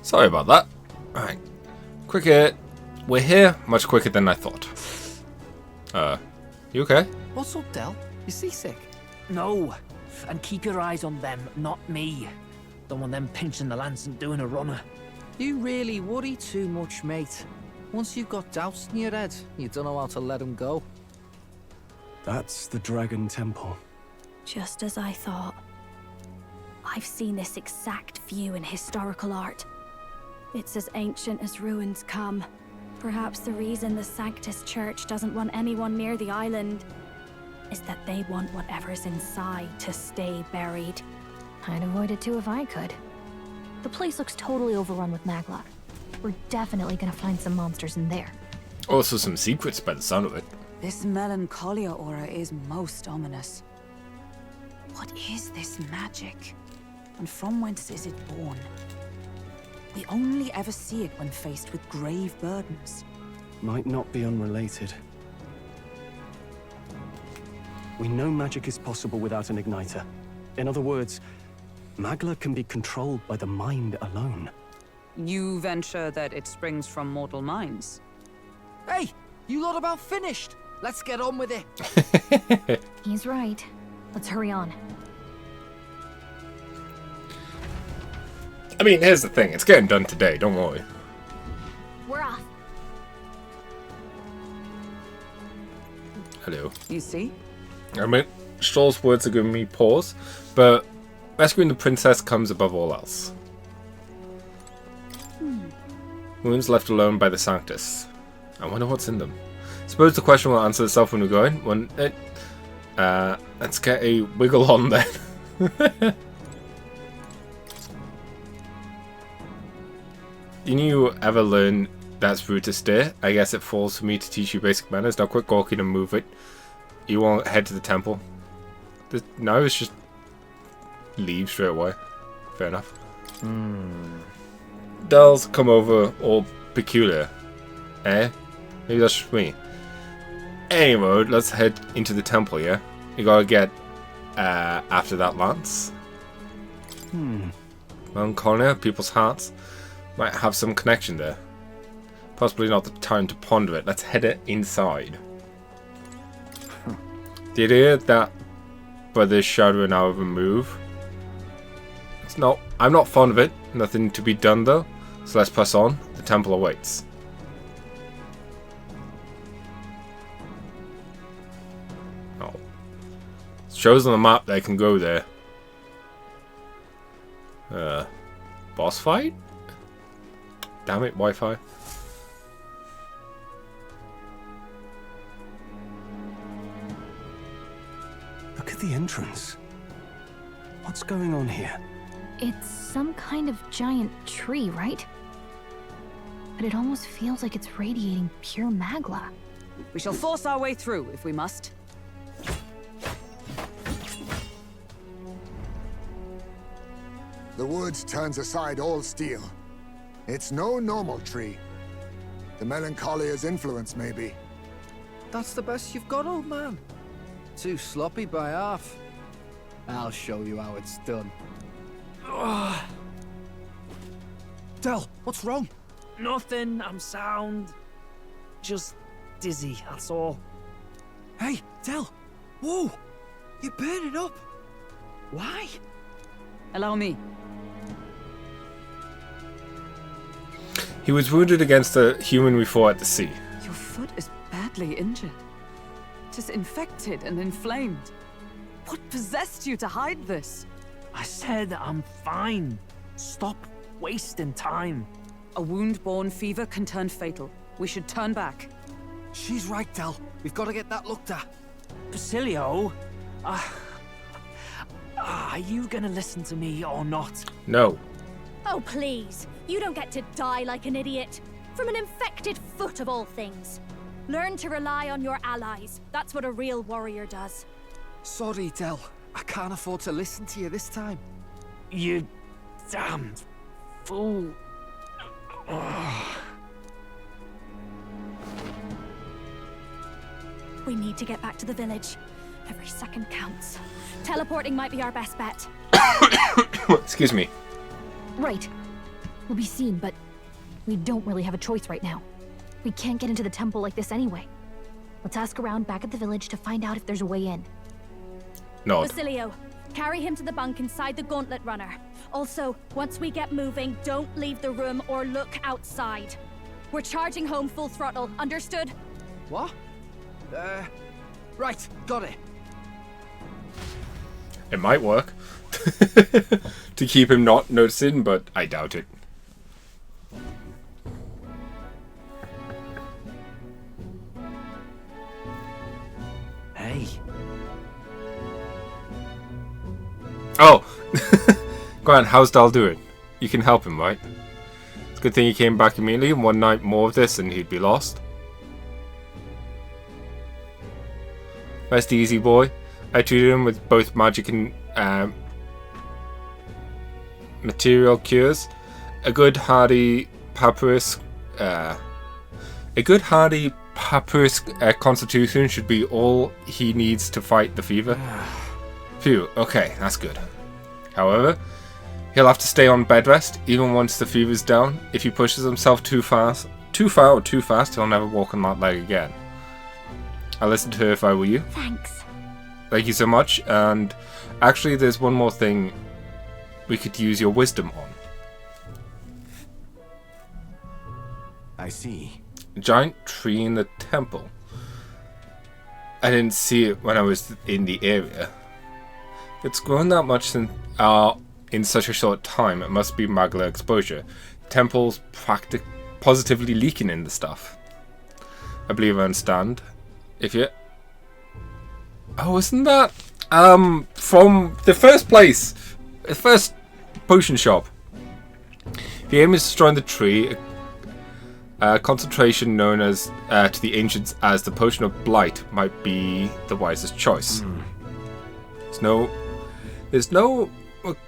Sorry about that. Alright. Quicker. We're here much quicker than I thought. You okay? What's up, Del? You seasick? No. And keep your eyes on them, not me. Don't want them pinching the lance and doing a runner. You really worry too much, mate. Once you've got doubts in your head, you don't know how to let them go. That's the Dragon Temple. Just as I thought. I've seen this exact view in historical art. It's as ancient as ruins come. Perhaps the reason the Sanctus Church doesn't want anyone near the island is that they want whatever's inside to stay buried. I'd avoid it too if I could. The place looks totally overrun with magla. We're definitely gonna find some monsters in there. Also some secrets by the sound of it. This melancholia aura is most ominous. What is this magic? And from whence is it born? We only ever see it when faced with grave burdens. Might not be unrelated. We know magic is possible without an igniter. In other words, magla can be controlled by the mind alone. You venture that it springs from mortal minds? Hey, you lot about finished. Let's get on with it. He's right. Let's hurry on. I mean, here's the thing. It's getting done today. Don't worry. We're off. Hello. You see? I mean, Stroll's words are giving me pause, but rescuing the princess comes above all else. Wounds left alone by the Sanctus. I wonder what's in them. Suppose the question will answer itself when we're going. Let's get a wiggle on then. Didn't you ever learn that's rude to stare? I guess it falls to me to teach you basic manners. Now quit gawking and move it. You won't head to the temple. Now it's just leave straight away. Fair enough. Del's come over all peculiar. Eh? Maybe that's just me. Anyway, let's head into the temple, yeah? You gotta get after that lance. Melancholia, people's hearts. Might have some connection there. Possibly not the time to ponder it. Let's head it inside. The idea that by this shadow and however move. I'm not fond of it. Nothing to be done though. So let's press on. The temple awaits. Oh. It shows on the map they can go there. Boss fight? Damn it, Wi-Fi. Look at the entrance. What's going on here? It's some kind of giant tree, right? But it almost feels like it's radiating pure magla. We shall force our way through if we must. The woods turns aside all steel. It's no normal tree. The Melancholia's influence, maybe. That's the best you've got, old man. Too sloppy by half. I'll show you how it's done. Del, what's wrong? Nothing, I'm sound. Just dizzy, that's all. Hey, Del. Whoa, you're burning up. Why? Allow me. He was wounded against a human we fought at the sea. Your foot is badly injured. It is infected and inflamed. What possessed you to hide this? I said I'm fine. Stop wasting time. A wound-borne fever can turn fatal. We should turn back. She's right, Del. We've got to get that looked at. Basilio, are you gonna listen to me or not? No. Oh, please. You don't get to die like an idiot. From an infected foot of all things. Learn to rely on your allies. That's what a real warrior does. Sorry, Del. I can't afford to listen to you this time. You damned fool. We need to get back to the village. Every second counts. Teleporting might be our best bet. Excuse me. Right. We'll be seen, but we don't really have a choice right now. We can't get into the temple like this anyway. Let's ask around back at the village to find out if there's a way in. Nod. Basilio, carry him to the bunk inside the gauntlet runner. Also, once we get moving, don't leave the room or look outside. We're charging home full throttle, understood? What? Right, got it. It might work. To keep him not noticing, but I doubt it. Hey. Oh! Grant, how's Dal doing? You can help him, right? It's a good thing he came back immediately, and one night more of this and he'd be lost. Rest easy, boy. I treated him with both magic and material cures. A good hardy papyrus constitution should be all he needs to fight the fever. Phew, okay, that's good. However, he'll have to stay on bed rest even once the fever's down. If he pushes himself too far or too fast, he'll never walk on that leg again. I'll listen to her if I were you. Thanks. Thank you so much, and actually there's one more thing we could use your wisdom on. I see. A giant tree in the temple. I didn't see it when I was in the area. It's grown that much in such a short time. It must be Magla exposure. Temple's positively leaking in the stuff. I believe I understand. If you... Oh, isn't that from the first place? The first potion shop. The aim is destroying the tree. A concentration known as to the ancients as the potion of blight might be the wisest choice. There's no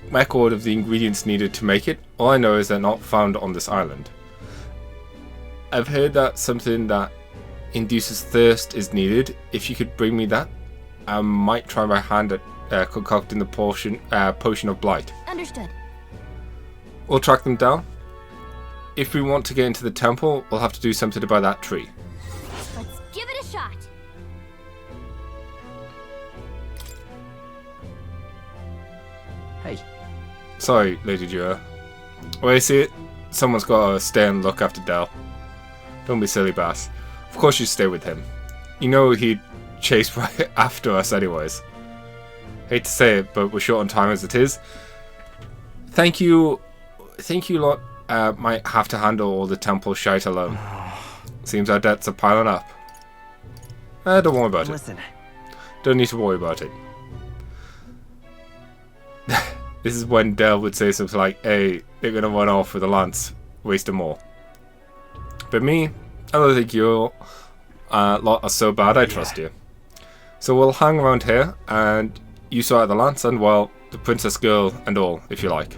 record of the ingredients needed to make it. All I know is they're not found on this island. I've heard that something that induces thirst is needed. If you could bring me that, I might try my hand at concocting the potion of blight. Understood. We'll track them down. If we want to get into the temple, we'll have to do something about that tree. Let's give it a shot. Hey. Sorry, Lady Jura. Well, you see it? Someone's got to stay and look after Del. Don't be silly, Bass. Of course you stay with him. You know he'd chase right after us anyways. Hate to say it, but we're short on time as it is. Thank you lot. Might have to handle all the temple shite alone. Seems our debts are piling up. Don't worry about it. Don't need to worry about it. This is when Del would say something like, hey, they're gonna run off with a lance. Waste them all. But me, I don't think you lot are so bad, I trust you. So we'll hang around here, and you sort out the lance and, well, the princess girl and all, if you like.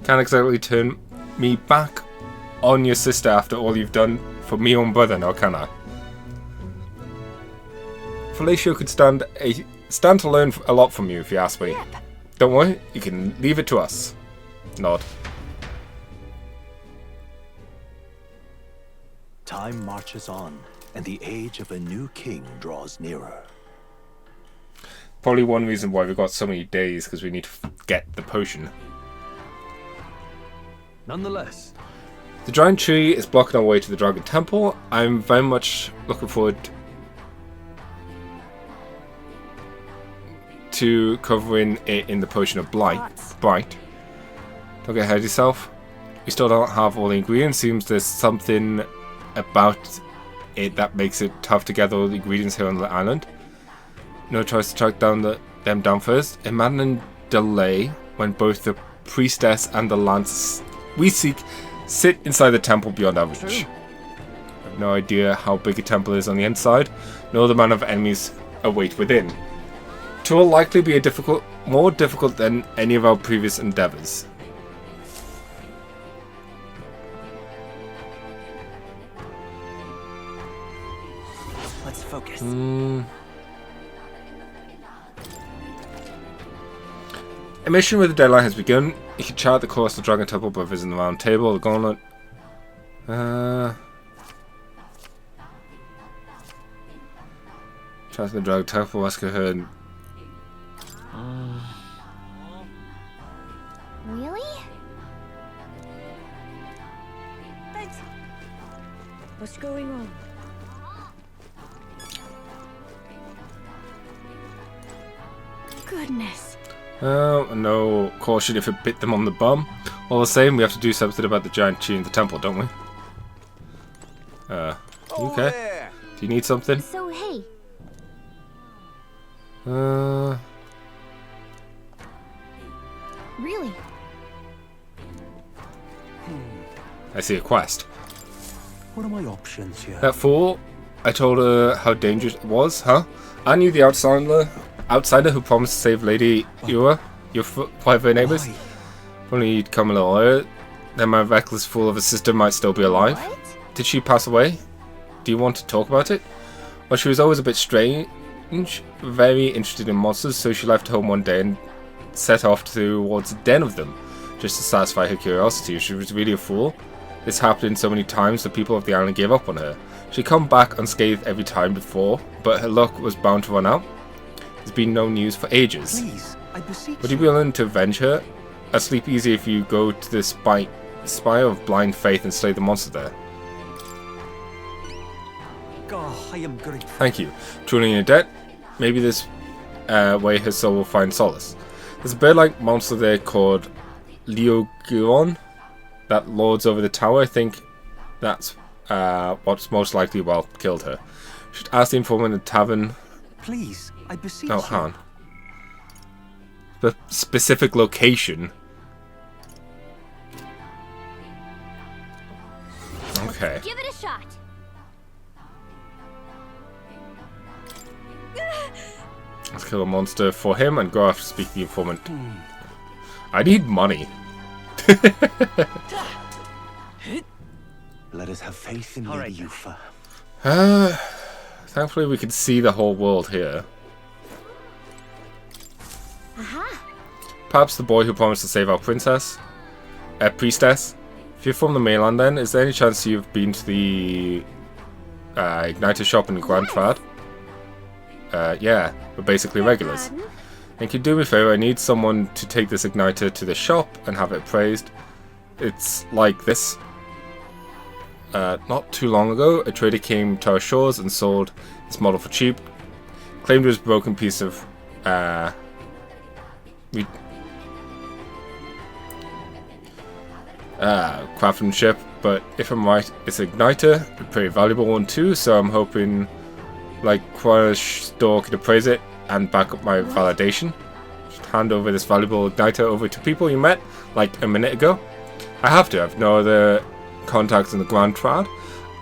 Can't exactly turn me back on your sister after all you've done for me own brother now, can I? Felicio could stand to learn a lot from you if you ask me. Don't worry, you can leave it to us. Nod. Time marches on, and the age of a new king draws nearer. Probably one reason why we've got so many days, because we need to get the potion. Nonetheless, the giant tree is blocking our way to the Dragon Temple. I'm very much looking forward to covering it in the potion of blight. Don't get ahead of yourself. We still don't have all the ingredients. Seems there's something about it that makes it tough to gather all the ingredients here on the island. No choice to track them down first. Imagine delay when both the priestess and the lance we seek sit inside the temple beyond average. I have no idea how big a temple is on the inside, nor the amount of enemies await within. It will likely be more difficult than any of our previous endeavors. let's focus. A mission with a deadline has begun. You can chart the course to the Dragon Temple by visiting the round table, the gauntlet. Charting the Dragon Temple, ask her and... Really? What's going on? Goodness. Oh, no caution if it bit them on the bum. All the same, we have to do something about the giant tree in the temple, don't we? You okay? Do you need something? So, hey. Really? I see a quest. What are my options here? That fool, I told her how dangerous it was, huh? I knew the outsider who promised to save Lady Ura, your private neighbors. Why? If only you'd come a little earlier, then my reckless fool of a sister might still be alive. What? Did she pass away? Do you want to talk about it? Well, she was always a bit strange, very interested in monsters, so she left home one day and set off towards a den of them, just to satisfy her curiosity. She was really a fool. This happened so many times the people of the island gave up on her. She'd come back unscathed every time before, but her luck was bound to run out. There's been no news for ages. Please, I beseech Would you be willing to avenge her? I'd sleep easy if you go to the spire of blind faith and slay the monster there. Oh, I am grateful. Thank you. Truly in your debt. Maybe this way her soul will find solace. There's a bird-like monster there called Leoguron that lords over the tower. I think that's what's most likely killed her. Should ask the informant in the tavern. Please, I beseech Oh, hang on. The specific location. Okay. Give it a shot. Let's kill a monster for him and go after speak to the informant. I need money. Let us have faith in Lady Yufa. Thankfully we can see the whole world here. Perhaps the boy who promised to save our priestess. If you're from the mainland then, is there any chance you've been to the Igniter shop in the Grand Trad? Yeah, we're basically regulars. And can you do me a favor? I need someone to take this Igniter to the shop and have it appraised. It's like this. Not too long ago, a trader came to our shores and sold this model for cheap. Claimed it was a broken piece of craftsmanship, but if I'm right, it's an Igniter, a pretty valuable one too, so I'm hoping like Quarish store could appraise it and back up my validation. Just hand over this valuable Igniter over to people you met like a minute ago. I have to have no other contacts in the Grand Trad,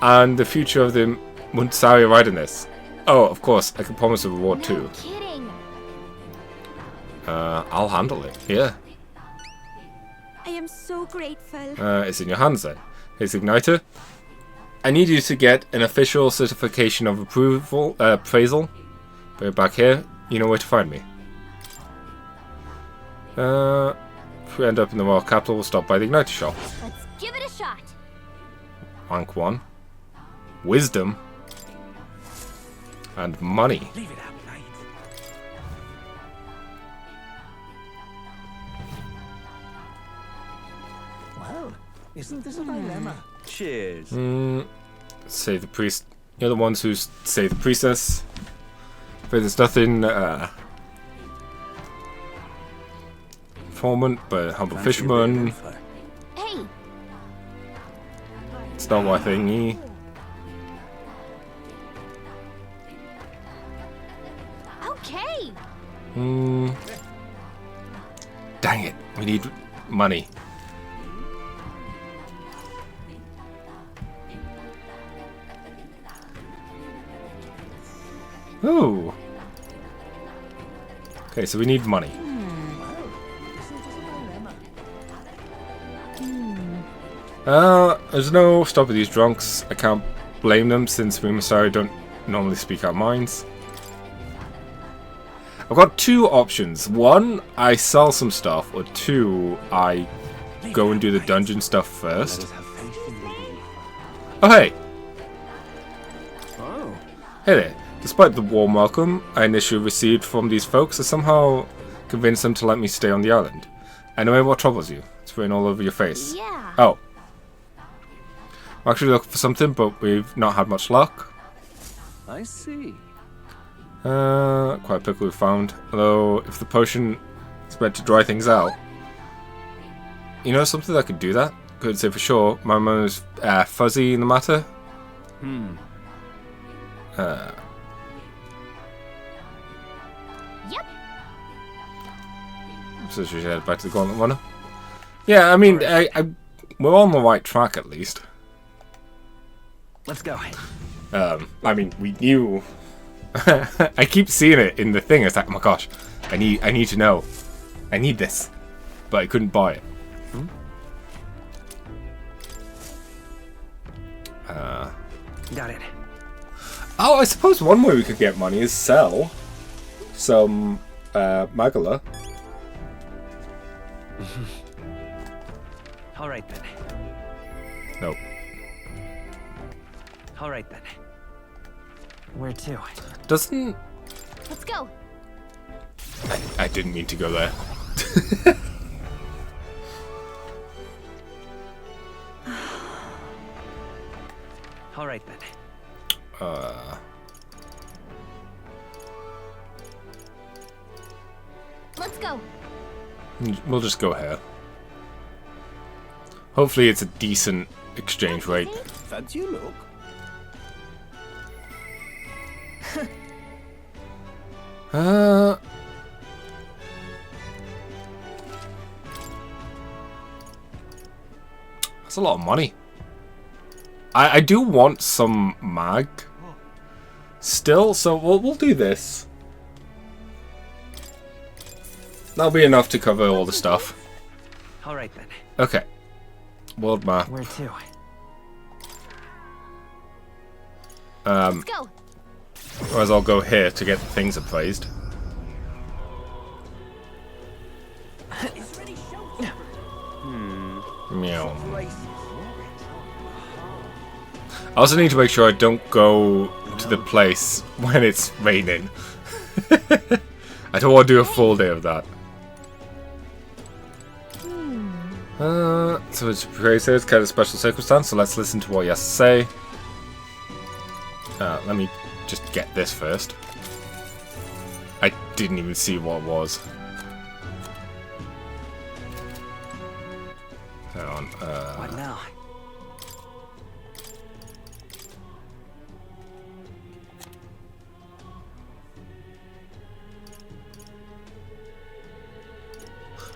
and the future of the Munsari ride in this. Oh, of course, I can promise a reward too. No kidding. I'll handle it. Yeah. I am so grateful. It's in your hands then. Here's Igniter. I need you to get an official certification of appraisal. Put it back here. You know where to find me. If we end up in the Royal Capital, we'll stop by the Igniter shop. Let's give it a shot. Rank 1. Wisdom. And money. Leave it out, Knight. Well, isn't this a dilemma? Cheers. Save the priest. You're the ones who save the priestess. But there's nothing informant, but humble fisherman. Hey. It's not my thingy. Okay. Dang it. We need money. Ooh. Okay, so we need money. There's no stopping these drunks. I can't blame them since we Masari don't normally speak our minds. I've got two options. One, I sell some stuff, or two, I go and do the dungeon stuff first. Oh, hey! Oh. Hey there. Despite the warm welcome I initially received from these folks, I somehow convinced them to let me stay on the island. Anyway, what troubles you? It's written all over your face. Yeah. Oh. I'm actually looking for something, but we've not had much luck. I see. Quite a pickle we found. Although, if the potion is meant to dry things out. You know something that could do that? Couldn't say for sure. My mind is fuzzy in the matter. Yep. So should we head back to the Gauntlet Runner? Yeah, I mean, we're on the right track at least. Let's go. I mean, we knew. I keep seeing it in the thing. It's like, oh my gosh, I need to know. I need this, but I couldn't buy it. Got it. Oh, I suppose one way we could get money is sell some Magala. All right then. Nope. All right then. Where to? Doesn't... Let's go. I didn't mean to go there. All right then. Let's go. We'll just go here. Hopefully it's a decent exchange rate. Fancy you look. That's a lot of money. I do want some mag still, so we'll do this. That'll be enough to cover all the stuff. All right then. Okay. World map. Where to? Let's go. Otherwise I'll go here to get the things appraised. Meow. I also need to make sure I don't go to the place when it's raining. I don't want to do a full day of that. So it's kind of a special circumstance, so let's listen to what he has to say. Let me just get this first. I didn't even see what it was. Hang on. What now?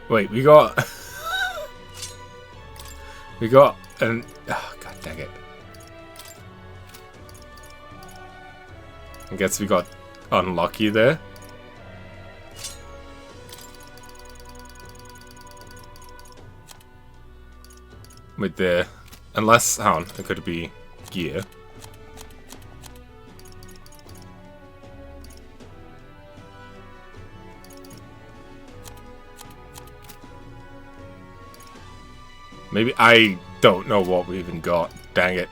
Wait, we got... we got an... Oh, god dang it. I guess we got unlucky there. With the... Unless... Hang on, it could be gear. Maybe I don't know what we even got. Dang it.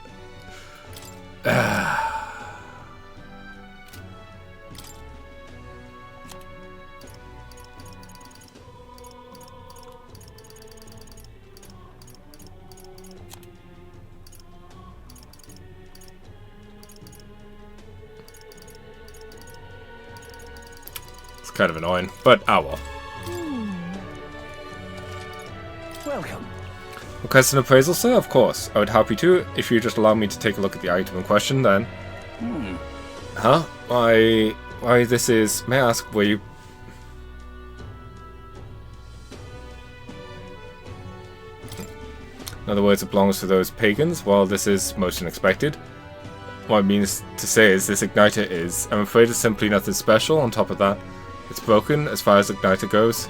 It's kind of annoying, but ah well. Welcome. Request an appraisal, sir? Of course. I would help you too, if you just allow me to take a look at the item in question, then. Huh? Why this is... May I ask where you... In other words, it belongs to those pagans. Well, this is most unexpected. What it means to say is this igniter is... I'm afraid it's simply nothing special. On top of that, it's broken as far as igniter goes.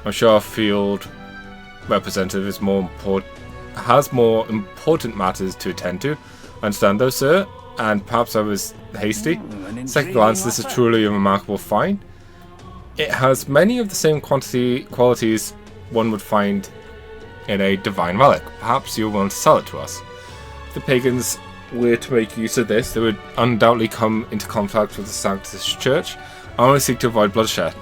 I'm sure our field representative has more important matters to attend to. I understand though, sir. and perhaps I was hasty. Second glance, this is truly a remarkable find. It has many of the same qualities one would find in a divine relic. Perhaps you're willing to sell it to us. If the pagans were to make use of this, they would undoubtedly come into contact with the Sanctus Church and only seek to avoid bloodshed.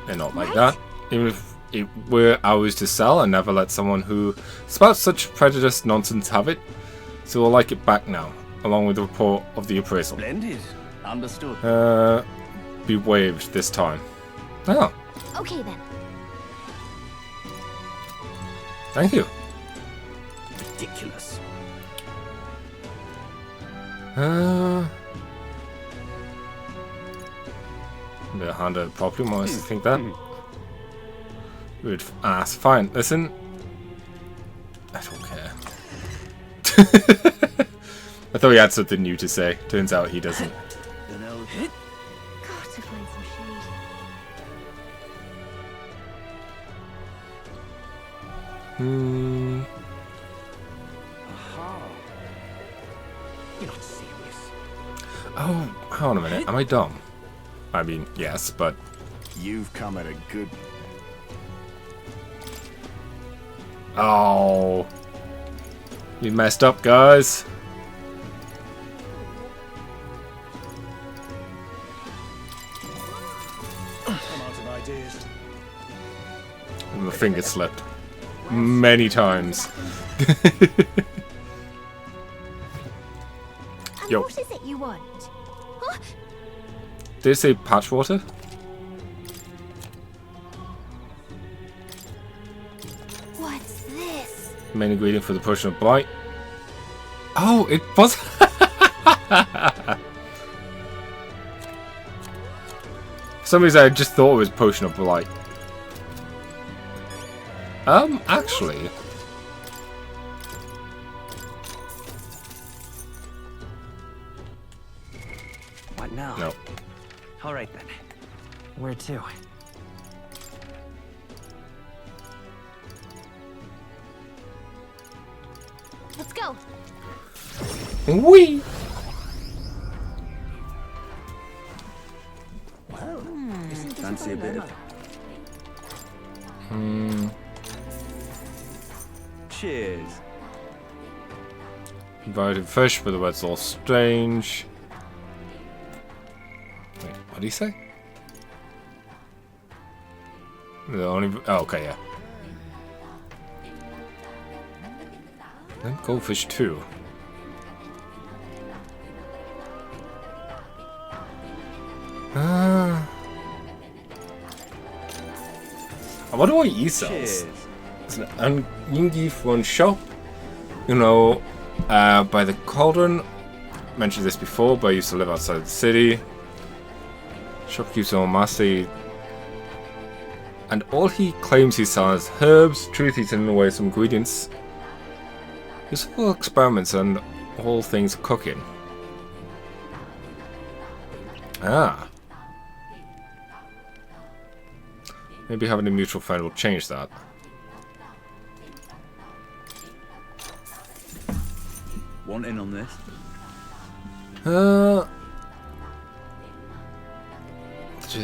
And not like that. Even if it were ours to sell, and never let someone who spouts such prejudiced nonsense have it. So we'll like it back now, along with the report of the appraisal. Splendid. Understood. Be waived this time. Oh, Okay then. thank you. Ridiculous. A bit of hand over property, more I think that. Weird ass. Fine, listen. I don't care. I thought he had something new to say. Turns out he doesn't. God, to find some shade. You're not serious. Oh, hang on a minute. Am I dumb? I mean, yes, but... You've come at a good... Oh. We messed up, guys. I'm out of ideas. My finger slipped. Many times. And Yo. what is it you want? Huh? Did it say patch water? What's this? Main ingredient for the potion of blight. Oh, it was. For some reason, I just thought it was potion of blight. Actually. What now? No. All right then. Where to? Let's go. Wee! Fancy a bit of... Cheers. Invited fish, but the word's all strange. Wait, what did he say? The only... Oh, okay, yeah. Then goldfish 2. I wonder what he sells. Cheers. It's an Yingi run shop. You know, by the cauldron. Mentioned this before, but I used to live outside the city. Shop keeps on master. And all he claims he sells is herbs. Truth, he's in away some ingredients. Useful experiments and all things cooking. Ah. Maybe having a mutual friend will change that. Want in on this? To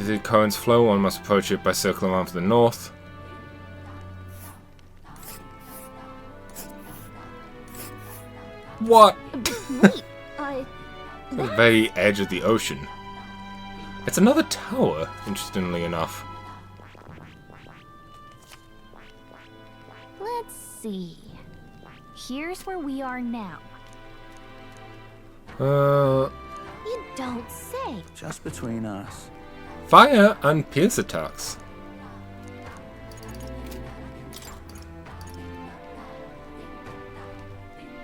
the current's flow, one must approach it by circling around to the north. What? Wait, At the very edge of the ocean. It's another tower, interestingly enough. let's see. Here's where we are now. You don't say. Just between us. Fire and pierce attacks.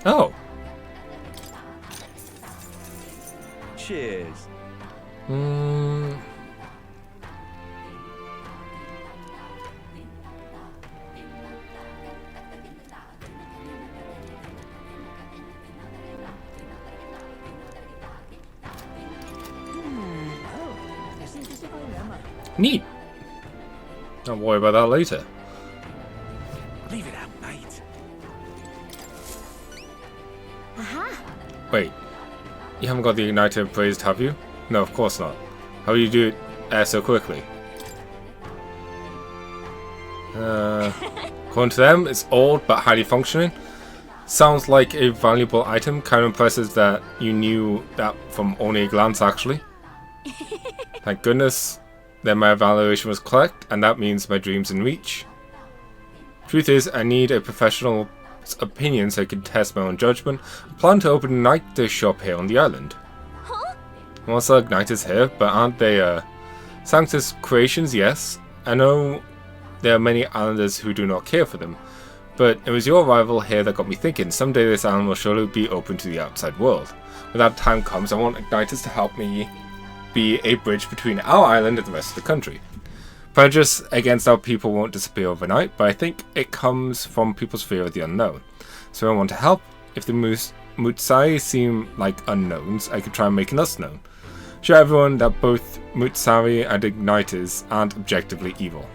Oh. Cheers. Neat. Don't worry about that later. Leave it out, mate. Wait. You haven't got the igniter appraised, have you? No, of course not. How do you do it so quickly? According to them, it's old but highly functioning. Sounds like a valuable item. Kind of impressive that you knew that from only a glance, actually. Thank goodness. Then my evaluation was correct, and that means my dream's in reach. Truth is, I need a professional's opinion so I can test my own judgment. I plan to open an igniter shop here on the island. Huh? Well, so igniters here, but aren't they, Sanctus creations? Yes. I know there are many islanders who do not care for them, but it was your arrival here that got me thinking. Someday this island will surely be open to the outside world. When that time comes, I want igniters to help me be a bridge between our island and the rest of the country. Prejudice against our people won't disappear overnight, but I think it comes from people's fear of the unknown. So I want to help. If the Mutsari seem like unknowns, I could try making us known. Show everyone that both Mutsari and igniters aren't objectively evil.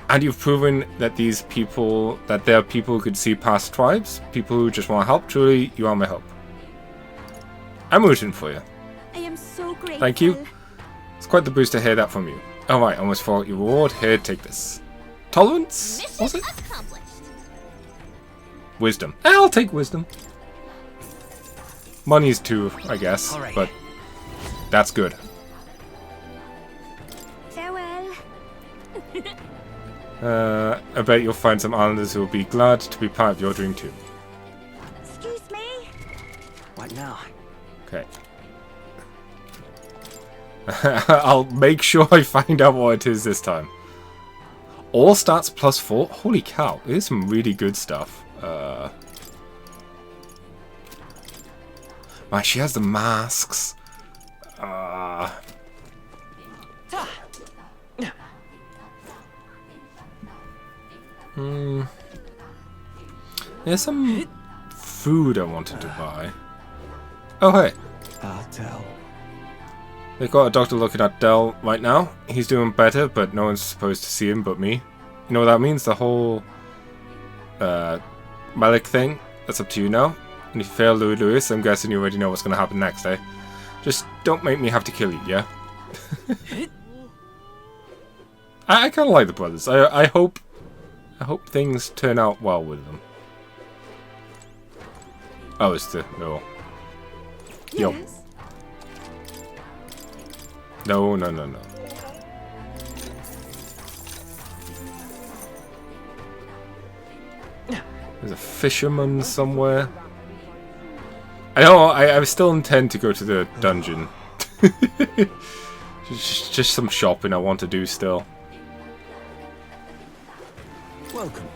And you've proven that there are people who could see past tribes, people who just want to help. Truly, you are my hope. I'm rooting for you. I am so grateful. Thank you. It's quite the boost to hear that from you. Alright, almost forgot your reward. Here, take this. Tolerance? Was it? Wisdom. I'll take wisdom. Money's too, I guess, but that's good. Farewell. I bet you'll find some islanders who will be glad to be part of your dream too. Excuse me. What now? Okay. I'll make sure I find out what it is this time. All stats +4? Holy cow, there's some really good stuff. Man, she has the masks. There's some food I wanted to buy. Oh, hey. Del. They've got a doctor looking at Del right now. He's doing better, but no one's supposed to see him but me. You know what that means? The whole Malik thing? That's up to you now. And if you fail Louis, I'm guessing you already know what's going to happen next, eh? Just don't make me have to kill you, yeah? I kind of like the brothers. I hope things turn out well with them. Oh, it's the... No. Yo. Yes. No. There's a fisherman somewhere. I know, I still intend to go to the dungeon. just some shopping I want to do still. Welcome.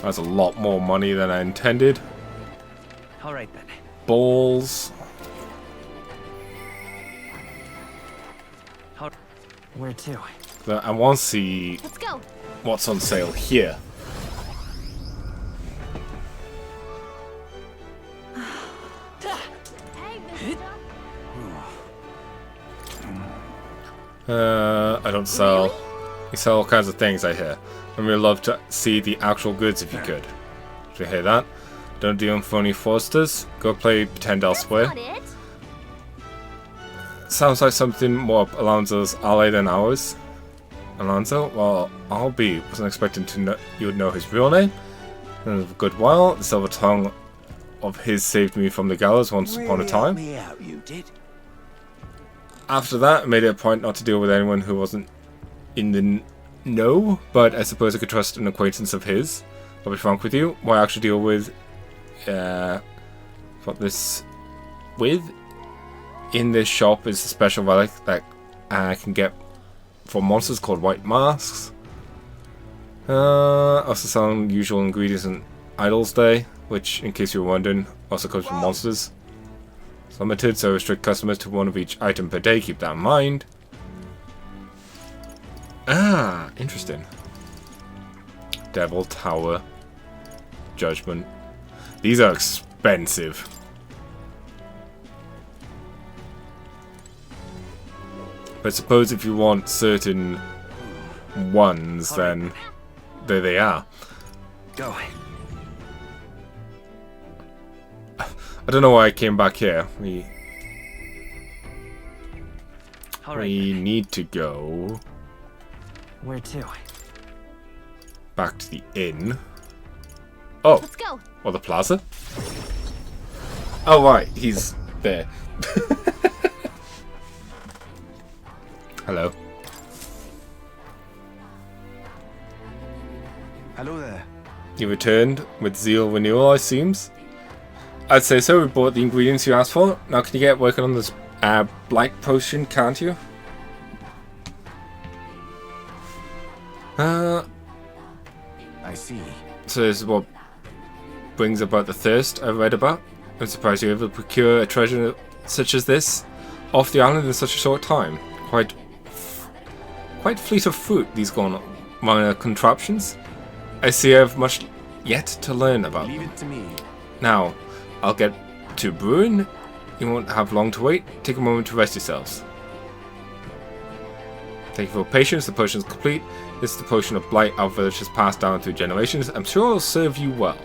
That's a lot more money than I intended. Alright then. Balls. Where to? I want to see Let's go. what's on sale here. I don't sell. You sell all kinds of things, I hear. And we'd love to see the actual goods if you could. Did you hear that? Don't do them for any fraudsters. Go play pretend elsewhere. Sounds like something more up Alonso's alley than ours. Alonso? Well, I'll be. Wasn't expecting to know you would know his real name. In a good while, the silver tongue of his saved me from the gallows once upon a time. Me out, you did. After that, I made it a point not to deal with anyone who wasn't in the know, but I suppose I could trust an acquaintance of his. I'll be frank with you. What I actually deal with, what this with in this shop is a special relic that I can get from monsters called white masks. Also selling usual ingredients on Idols Day, which, in case you were wondering, also comes from monsters. It's limited, so restrict customers to one of each item per day. Keep that in mind. Ah, interesting. Devil Tower. Judgment. These are expensive. But suppose if you want certain ones, then there they are. Go. I don't know why I came back here. We need to go Where to? back to the inn. Oh, Let's go. or the plaza. Oh right, he's there. Hello. Hello there. You returned with zeal renewal, I seems. I'd say so. We bought the ingredients you asked for. Now can you get working on this blight potion, can't you? I see. So this is what brings about the thirst I read about. I'm surprised you're able to procure a treasure such as this off the island in such a short time. Quite fleet of foot, these gone minor contraptions. I see I have much yet to learn about Leave them. it to me. Now, I'll get to brewing. You won't have long to wait. Take a moment to rest yourselves. Thank you for your patience. The potion is complete. This is the potion of blight our village has passed down through generations. I'm sure it'll serve you well.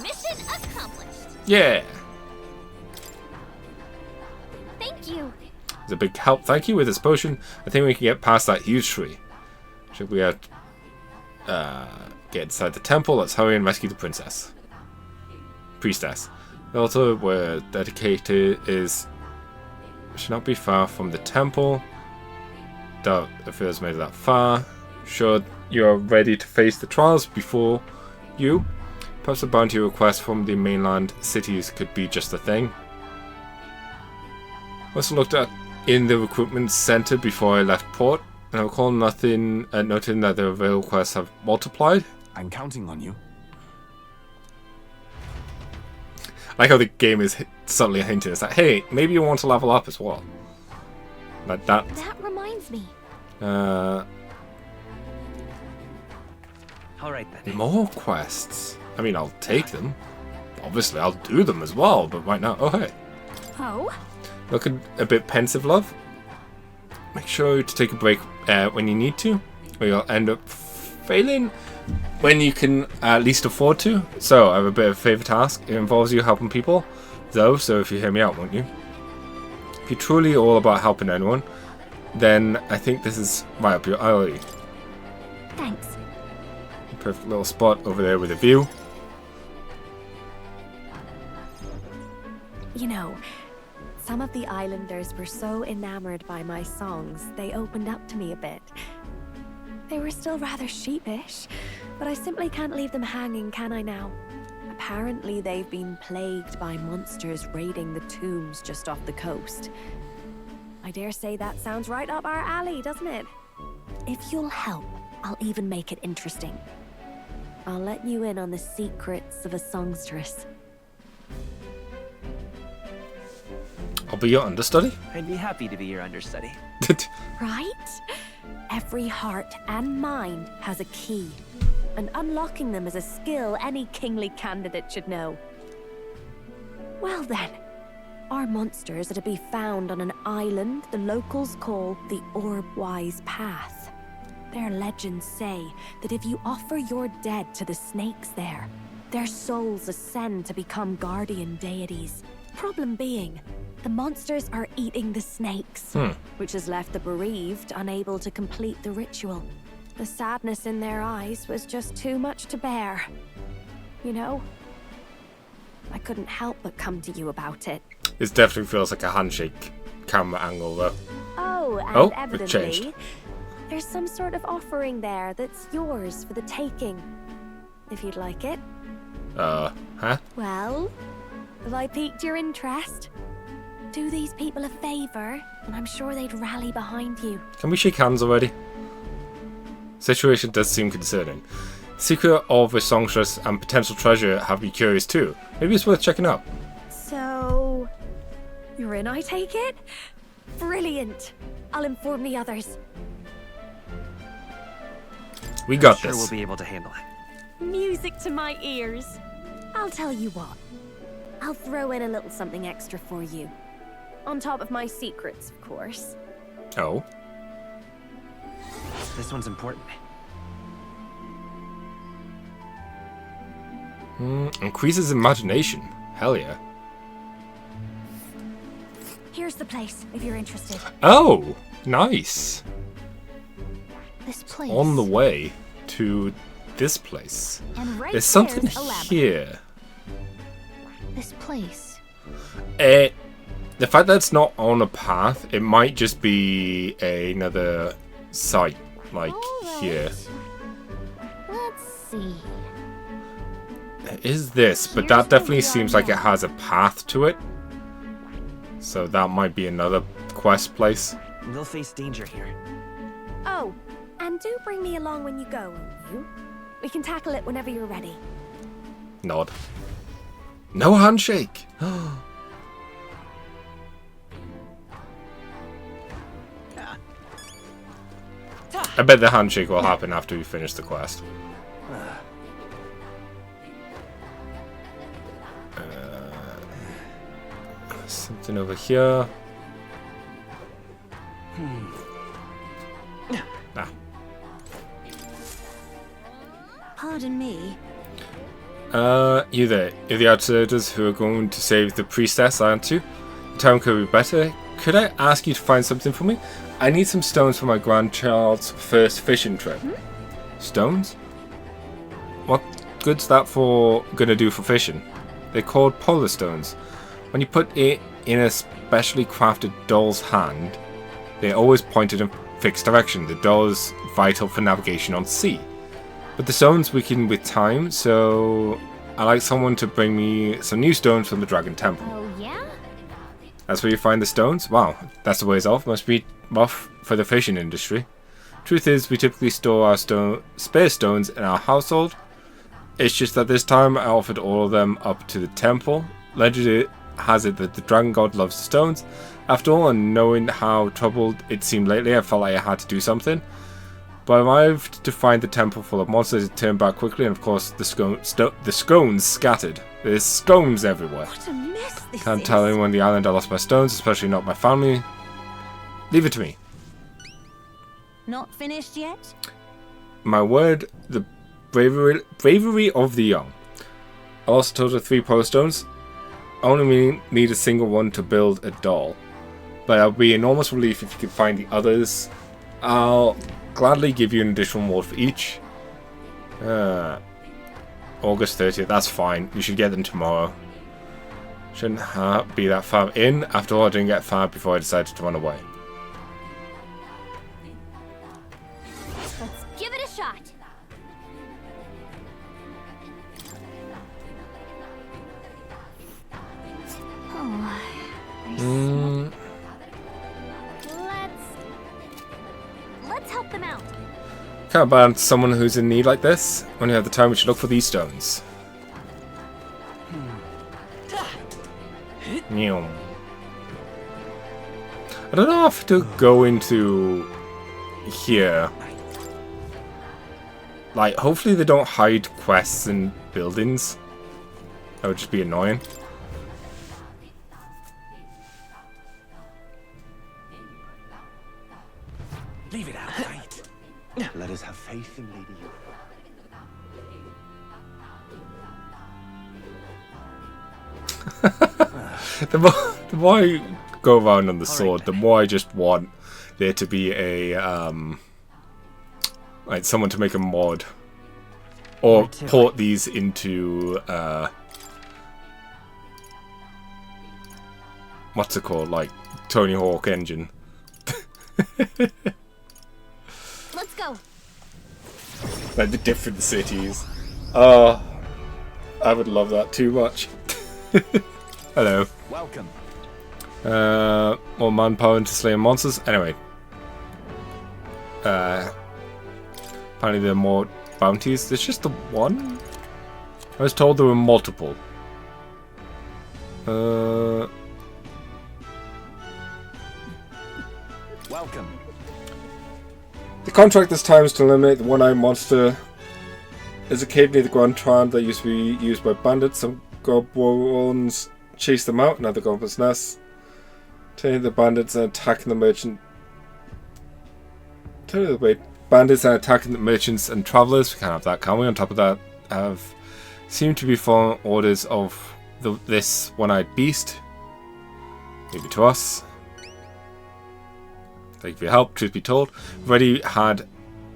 Mission accomplished. Yeah! Thank you. It's a big help. Thank you. With this potion, I think we can get past that huge tree. Should we have get inside the temple? Let's hurry and rescue the priestess. The altar where dedicated is should not be far from the temple. Doubt if it was made that far. Sure you're ready to face the trials before you. Perhaps a bounty request from the mainland cities could be just the thing. Also looked at in the recruitment center before I left port, and I recall noting that the available quests have multiplied. I'm counting on you. I like how the game is subtly hinting us that, hey, maybe you want to level up as well. Like that. That reminds me. Alright then. More quests. I mean, I'll take them. Obviously, I'll do them as well, but right now... Oh, hey. Oh? Looking a bit pensive, love. Make sure to take a break when you need to, or you'll end up failing when you can at least afford to. So, I have a bit of a favour to ask. It involves you helping people, though, so if you hear me out, won't you? If you're truly all about helping anyone, then I think this is right up your alley. Thanks. Perfect little spot over there with a view. You know, some of the islanders were so enamored by my songs, they opened up to me a bit. They were still rather sheepish, but I simply can't leave them hanging, can I now? Apparently they've been plagued by monsters raiding the tombs just off the coast. I dare say that sounds right up our alley, doesn't it? If you'll help, I'll even make it interesting. I'll let you in on the secrets of a songstress. I'll be your understudy. I'd be happy to be your understudy. Right? Every heart and mind has a key, and unlocking them is a skill any kingly candidate should know. Well then, our monsters are to be found on an island the locals call the Orbwise Path. Their legends say that if you offer your dead to the snakes there, their souls ascend to become guardian deities. Problem being, the monsters are eating the snakes, which has left the bereaved unable to complete the ritual. The sadness in their eyes was just too much to bear. You know? I couldn't help but come to you about it. This definitely feels like a handshake camera angle, though. Oh, and Oh, it evidently, changed. there's some sort of offering there that's yours for the taking. If you'd like it. Huh? Well, have I piqued your interest? Do these people a favor, and I'm sure they'd rally behind you. Can we shake hands already? Situation does seem concerning. Secret of a songstress and potential treasure have me curious too. Maybe it's worth checking out. So, you're in, I take it? Brilliant. I'll inform the others. We got Sure, this. we'll be able to handle it. Music to my ears. I'll tell you what. I'll throw in a little something extra for you. On top of my secrets, of course. Oh. This one's important. Increases imagination. Hell yeah. Here's the place, if you're interested. Oh, nice. This place. On the way to this place. And right There's something there's a labyrinth. here. This place. The fact that it's not on a path, it might just be another site, like Alright. here. Let's see. It is this, but Here's that where definitely we are seems like it now. has a path to it. So that might be another quest place. We'll face danger here. Oh, and do bring me along when you go, won't you? We can tackle it whenever you're ready. Nod. No handshake! I bet the handshake will happen after we finish the quest. Something over here. Ah. Pardon me. You there. You're the outsiders who are going to save the priestess, aren't you? The time could be better. Could I ask you to find something for me? I need some stones for my grandchild's first fishing trip. Stones? What good's that for gonna do for fishing? They're called polar stones. When you put it in a specially crafted doll's hand, they always point in a fixed direction. The doll is vital for navigation on sea. But the stones weaken with time, so I'd like someone to bring me some new stones from the Dragon Temple. Oh, yeah? That's where you find the stones? Wow, that's a ways off. Must be rough for the fishing industry. Truth is, we typically store our spare stones in our household. It's just that this time I offered all of them up to the temple. Legend has it that the dragon god loves the stones. After all, and knowing how troubled it seemed lately, I felt like I had to do something. But I arrived to find the temple full of monsters. It turned back quickly, and of course the scones scattered. There's scones everywhere. What a mess this Can't is. tell anyone on the island I lost my stones, especially not my family. Leave it to me. Not finished yet? My word, the bravery of the young. I lost a total of 3 power stones. I only need a single one to build a doll. But I'll be enormous relief if you can find the others. I'll gladly give you an additional reward for each. August 30th, that's fine. You should get them tomorrow. Shouldn't be that far in. After all, I didn't get far before I decided to run away. Let's give it a shot. Oh, let's help them out. Can't ban someone who's in need like this. When you have the time, we should look for these stones. Meow. I don't know if to go into here. Like, hopefully they don't hide quests in buildings. That would just be annoying. Leave it out, right? Let us have faith in Lady Yura. The more I go around on the sword, the more I just want there to be a like someone to make a mod or port these into what's it called, like Tony Hawk engine. Let's go. Like the different cities. Oh, I would love that too much. Hello. Welcome. More manpower into slaying monsters. Anyway. Apparently there are more bounties. There's just the one? I was told there were multiple. Welcome. The contract this time is to eliminate the one-eyed monster. There's a cave near the Grand Tram that used to be used by bandits. Some goblins chase them out, another goblin's nest. Taking the bandits and attacking the merchant Totally wait. Bandits are attacking the merchants and travelers. We can't have that, can we? On top of that, seem to be following orders of this one-eyed beast. Maybe to us. Thank you for your help. Truth be told, we've already had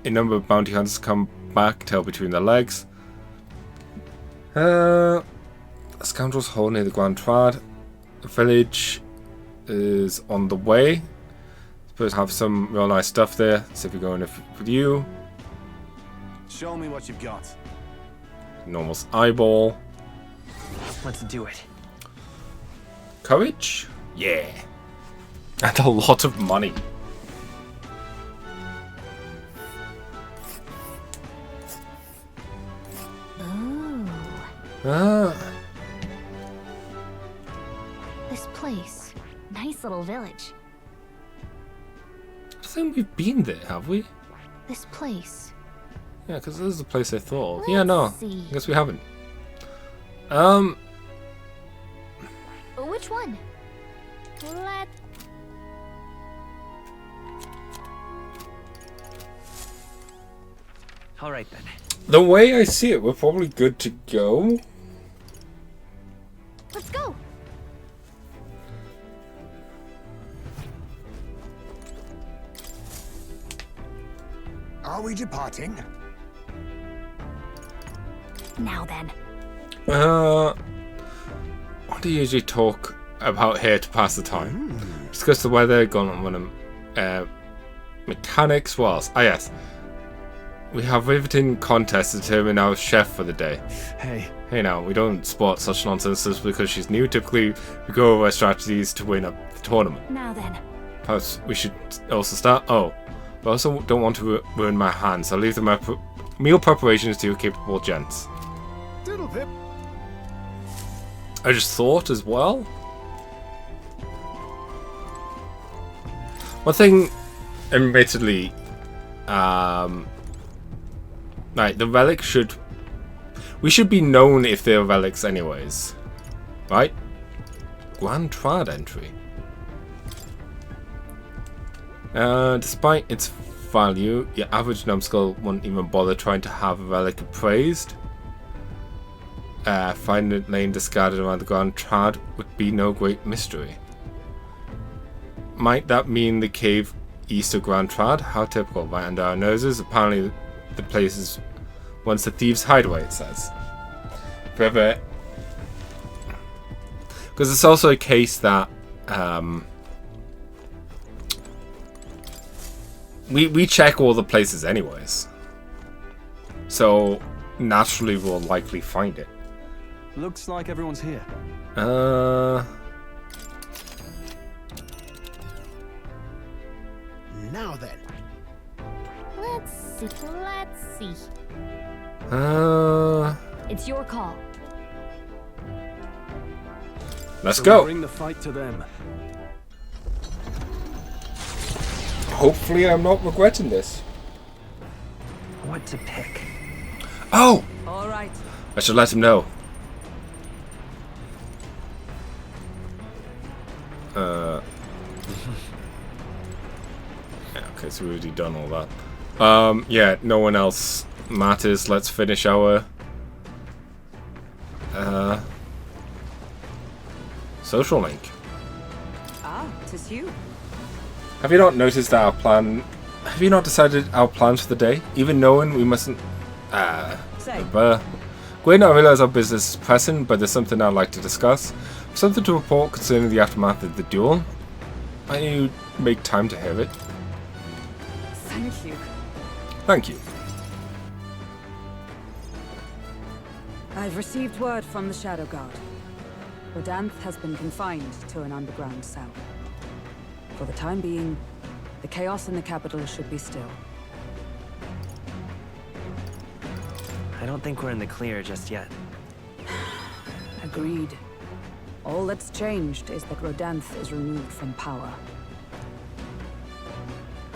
a number of bounty hunters come back, tail between their legs. Scoundrels hold near the Grand Trad. The village is on the way. Supposed to have some real nice stuff there. So if you're going with you. Show me what you've got. Normal eyeball. Let's do it. Courage? Yeah. And a lot of money. Ooh. This place. Nice little village. I think we've been there, have we? This place. Yeah, because this is the place I thought. Let's Yeah, no. see. I guess we haven't. Which one? Let. All right then. The way I see it, we're probably good to go. Let's go. Are we departing? Now then. What do you usually talk about here to pass the time? Discuss the weather, go on one of mechanics, what else? Ah yes. We have riveting contests to determine our chef for the day. Hey. Hey now, we don't sport such nonsense just because she's new. Typically, we go over our strategies to win up the tournament. Now then. Perhaps we should also start. Oh, but I also don't want to ruin my hands. I'll leave the meal preparations to you capable gents. Diddle pip. I just thought as well. One thing, admittedly, like the relics should. We should be known if they're relics, anyways, right? Grand Trad entry. Despite its value, your average numbskull won't even bother trying to have a relic appraised. Finding it laying discarded around the Grand Trad would be no great mystery. Might that mean the cave east of Grand Trad? How typical, right under our noses. Apparently the place is once a thieves' hideaway, it says. Forever. Because it's also a case that we check all the places anyways. So naturally we'll likely find it. Looks like everyone's here. Now then. Let's see. It's your call. Let's So we go. bring the fight to them. Hopefully I'm not regretting this. What to pick? Oh! All right. I should let him know. Yeah, okay, so we've already done all that. Yeah, no one else matters. Let's finish our social link. Ah, 'tis you. Have you not noticed that our plan? Have you not decided our plans for the day? Even knowing we mustn't. Say. Gwen, I realize our business is pressing, but there's something I'd like to discuss. Something to report concerning the aftermath of the duel. Might you make time to hear it? Thank you. Thank you. I've received word from the Shadow Guard. Rodanth has been confined to an underground cell. For the time being, the chaos in the capital should be still. I don't think we're in the clear just yet. Agreed. All that's changed is that Rodanth is removed from power.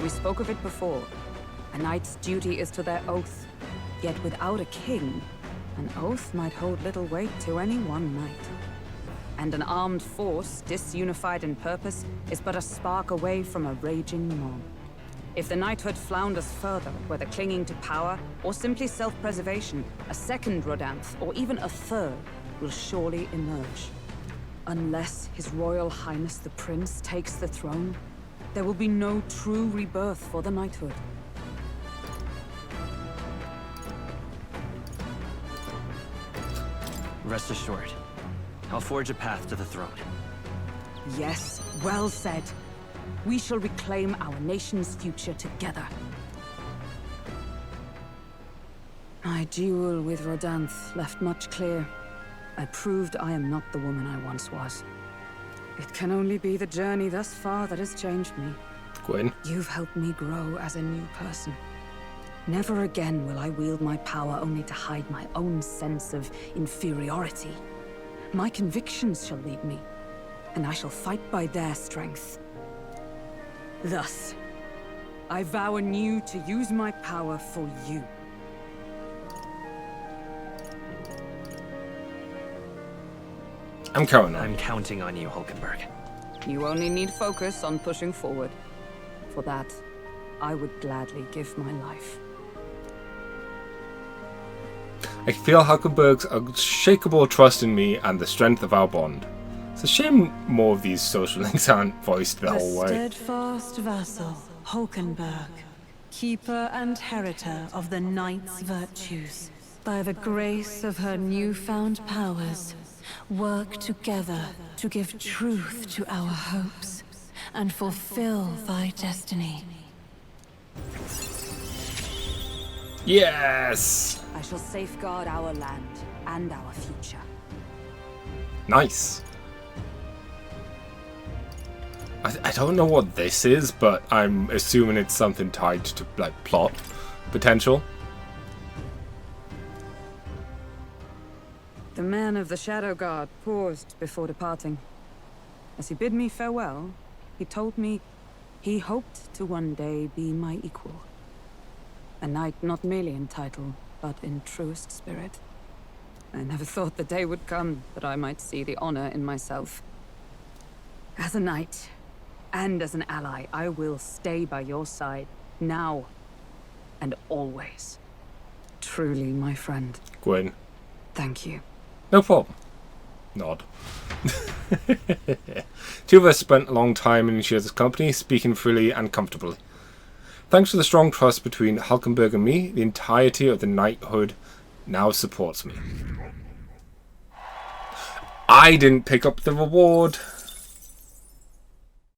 We spoke of it before. A knight's duty is to their oath. Yet without a king, an oath might hold little weight to any one knight. And an armed force, disunified in purpose, is but a spark away from a raging mob. If the knighthood flounders further, whether clinging to power or simply self-preservation, a second Rodanth, or even a third, will surely emerge. Unless His Royal Highness the Prince takes the throne, there will be no true rebirth for the knighthood. Rest assured, I'll forge a path to the throne. Yes, well said. We shall reclaim our nation's future together. My duel with Rodanth left much clear. I proved I am not the woman I once was. It can only be the journey thus far that has changed me. Gwyn. You've helped me grow as a new person. Never again will I wield my power only to hide my own sense of inferiority. My convictions shall lead me, and I shall fight by their strength. Thus, I vow anew to use my power for you. I'm counting on I'm you. counting on you, Hulkenberg. You only need focus on pushing forward. For that, I would gladly give my life. I feel Hulkenberg's unshakable trust in me and the strength of our bond. It's a shame more of these social links aren't voiced the whole way. Steadfast vassal, Hulkenberg, keeper and heritor of the Knight's virtues. By the grace of her newfound powers, work together to give truth to our hopes and fulfill thy destiny. Yes! I shall safeguard our land and our future. Nice. I don't know what this is, but I'm assuming it's something tied to like plot potential. The man of the Shadow Guard paused before departing. As he bid me farewell, he told me he hoped to one day be my equal. A knight not merely in title, but in truest spirit. I never thought the day would come that I might see the honor in myself. As a knight, and as an ally, I will stay by your side, now and always. Truly, my friend. Gwyn. Thank you. No problem. Nod. Two of us spent a long time in each other's company, speaking freely and comfortably. Thanks to the strong trust between Hulkenberg and me, the entirety of the knighthood now supports me. I didn't pick up the reward.